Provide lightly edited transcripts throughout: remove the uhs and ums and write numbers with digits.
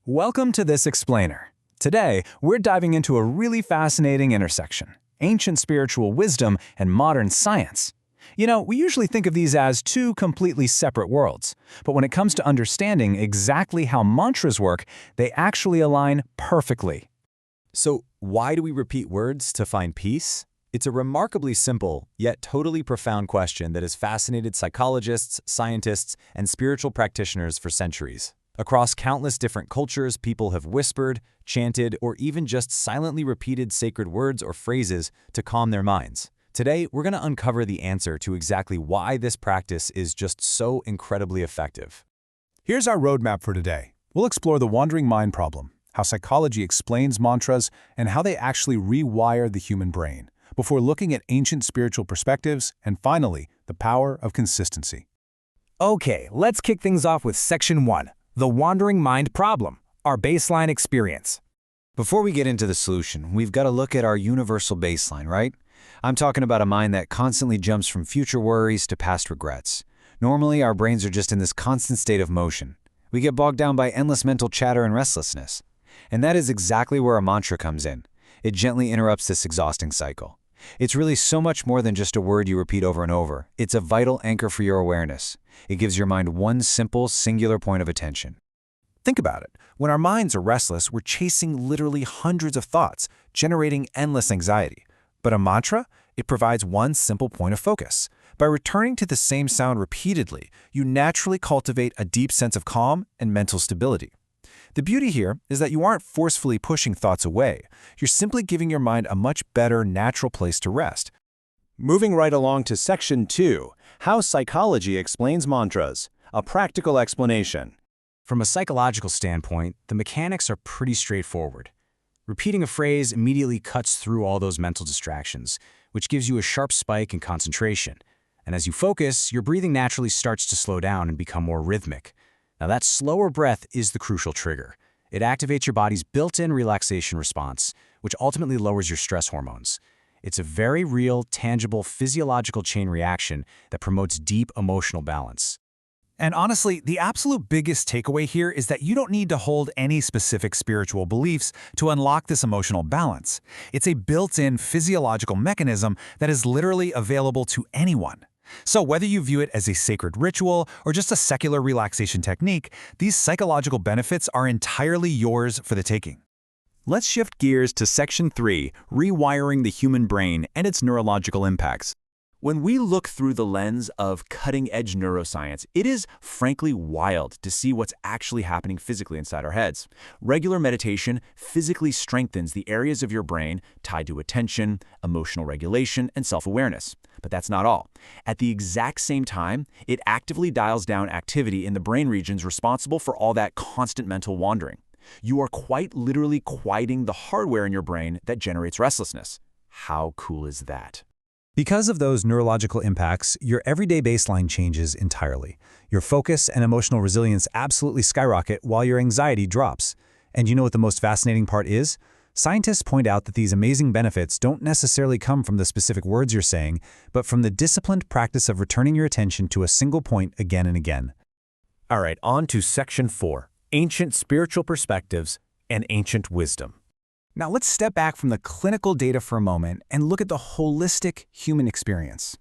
Welcome to this explainer. Today, we're diving into a really fascinating intersection: ancient spiritual wisdom and modern science. We usually think of these as two completely separate worlds, but when it comes to understanding exactly how mantras work, they actually align perfectly. So, why do we repeat words to find peace? It's a remarkably simple, yet totally profound question that has fascinated psychologists, scientists, and spiritual practitioners for centuries. Across countless different cultures, people have whispered, chanted, or even just silently repeated sacred words or phrases to calm their minds. Today, we're going to uncover the answer to exactly why this practice is just so incredibly effective. Here's our roadmap for today. We'll explore the wandering mind problem, how psychology explains mantras, and how they actually rewire the human brain, before looking at ancient spiritual perspectives, and finally, the power of consistency. Okay, let's kick things off with Section 1, the wandering mind problem, our baseline experience. Before we get into the solution, we've got to look at our universal baseline, right? I'm talking about a mind that constantly jumps from future worries to past regrets. Normally, our brains are just in this constant state of motion. We get bogged down by endless mental chatter and restlessness. And that is exactly where a mantra comes in. It gently interrupts this exhausting cycle. It's really so much more than just a word you repeat over and over. It's a vital anchor for your awareness. It gives your mind one simple, singular point of attention. Think about it. When our minds are restless, we're chasing literally hundreds of thoughts, generating endless anxiety. But a mantra, it provides one simple point of focus. By returning to the same sound repeatedly, you naturally cultivate a deep sense of calm and mental stability. The beauty here is that you aren't forcefully pushing thoughts away. You're simply giving your mind a much better, natural place to rest. Moving right along to Section 2, How Psychology Explains Mantras, a Practical Explanation. From a psychological standpoint, the mechanics are pretty straightforward. Repeating a phrase immediately cuts through all those mental distractions, which gives you a sharp spike in concentration. And as you focus, your breathing naturally starts to slow down and become more rhythmic. Now, that slower breath is the crucial trigger. It activates your body's built-in relaxation response, which ultimately lowers your stress hormones. It's a very real, tangible, physiological chain reaction that promotes deep emotional balance. And honestly, the absolute biggest takeaway here is that you don't need to hold any specific spiritual beliefs to unlock this emotional balance. It's a built-in physiological mechanism that is literally available to anyone. So whether you view it as a sacred ritual or just a secular relaxation technique, these psychological benefits are entirely yours for the taking. Let's shift gears to Section 3, Rewiring the Human Brain and its Neurological Impacts. When we look through the lens of cutting-edge neuroscience, it is frankly wild to see what's actually happening physically inside our heads. Regular meditation physically strengthens the areas of your brain tied to attention, emotional regulation, and self-awareness. But that's not all. At the exact same time, it actively dials down activity in the brain regions responsible for all that constant mental wandering. You are quite literally quieting the hardware in your brain that generates restlessness. How cool is that? Because of those neurological impacts, your everyday baseline changes entirely. Your focus and emotional resilience absolutely skyrocket while your anxiety drops. And you know what the most fascinating part is? Scientists point out that these amazing benefits don't necessarily come from the specific words you're saying, but from the disciplined practice of returning your attention to a single point again and again. All right, on to Section 4, Ancient Spiritual Perspectives and Ancient Wisdom. Now let's step back from the clinical data for a moment and look at the holistic human experience.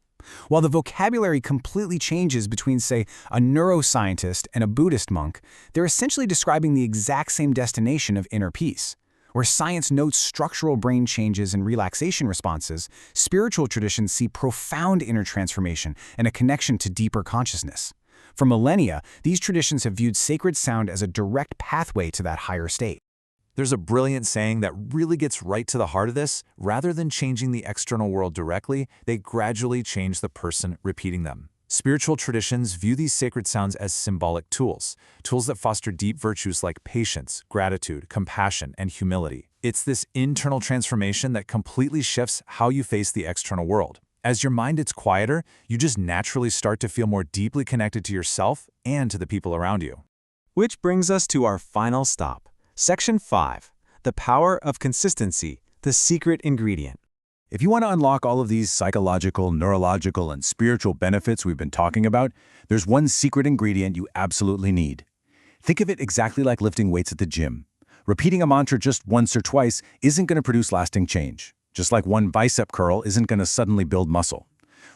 While the vocabulary completely changes between, say, a neuroscientist and a Buddhist monk, they're essentially describing the exact same destination of inner peace. Where science notes structural brain changes and relaxation responses, spiritual traditions see profound inner transformation and a connection to deeper consciousness. For millennia, these traditions have viewed sacred sound as a direct pathway to that higher state. There's a brilliant saying that really gets right to the heart of this. Rather than changing the external world directly, they gradually change the person repeating them. Spiritual traditions view these sacred sounds as symbolic tools that foster deep virtues like patience, gratitude, compassion, and humility. It's this internal transformation that completely shifts how you face the external world. As your mind gets quieter, you just naturally start to feel more deeply connected to yourself and to the people around you. Which brings us to our final stop. Section 5, The Power of Consistency, the Secret Ingredient. If you want to unlock all of these psychological, neurological, and spiritual benefits we've been talking about, there's one secret ingredient you absolutely need. Think of it exactly like lifting weights at the gym. Repeating a mantra just once or twice isn't going to produce lasting change, just like one bicep curl isn't going to suddenly build muscle.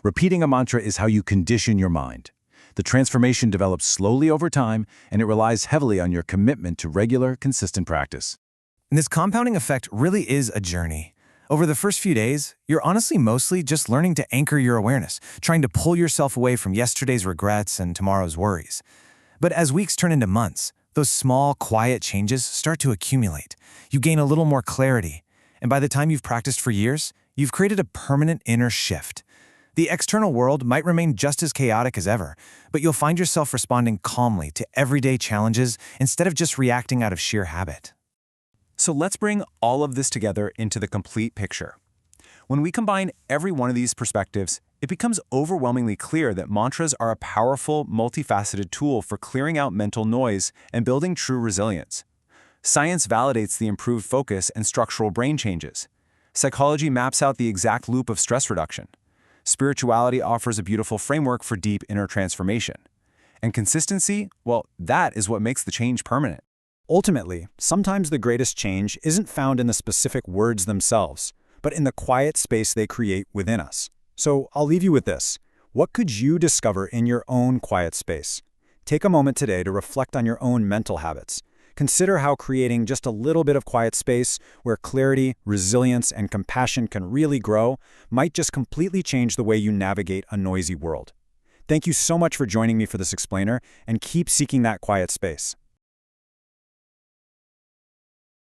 Repeating a mantra is how you condition your mind. The transformation develops slowly over time, and it relies heavily on your commitment to regular, consistent practice. And this compounding effect really is a journey. Over the first few days, you're honestly mostly just learning to anchor your awareness, trying to pull yourself away from yesterday's regrets and tomorrow's worries. But as weeks turn into months, those small, quiet changes start to accumulate. You gain a little more clarity, and by the time you've practiced for years, you've created a permanent inner shift. The external world might remain just as chaotic as ever, but you'll find yourself responding calmly to everyday challenges instead of just reacting out of sheer habit. So let's bring all of this together into the complete picture. When we combine every one of these perspectives, it becomes overwhelmingly clear that mantras are a powerful, multifaceted tool for clearing out mental noise and building true resilience. Science validates the improved focus and structural brain changes. Psychology maps out the exact loop of stress reduction. Spirituality offers a beautiful framework for deep inner transformation. And consistency, well, that is what makes the change permanent. Ultimately, sometimes the greatest change isn't found in the specific words themselves, but in the quiet space they create within us. So I'll leave you with this. What could you discover in your own quiet space? Take a moment today to reflect on your own mental habits. Consider how creating just a little bit of quiet space where clarity, resilience, and compassion can really grow might just completely change the way you navigate a noisy world. Thank you so much for joining me for this explainer, and keep seeking that quiet space.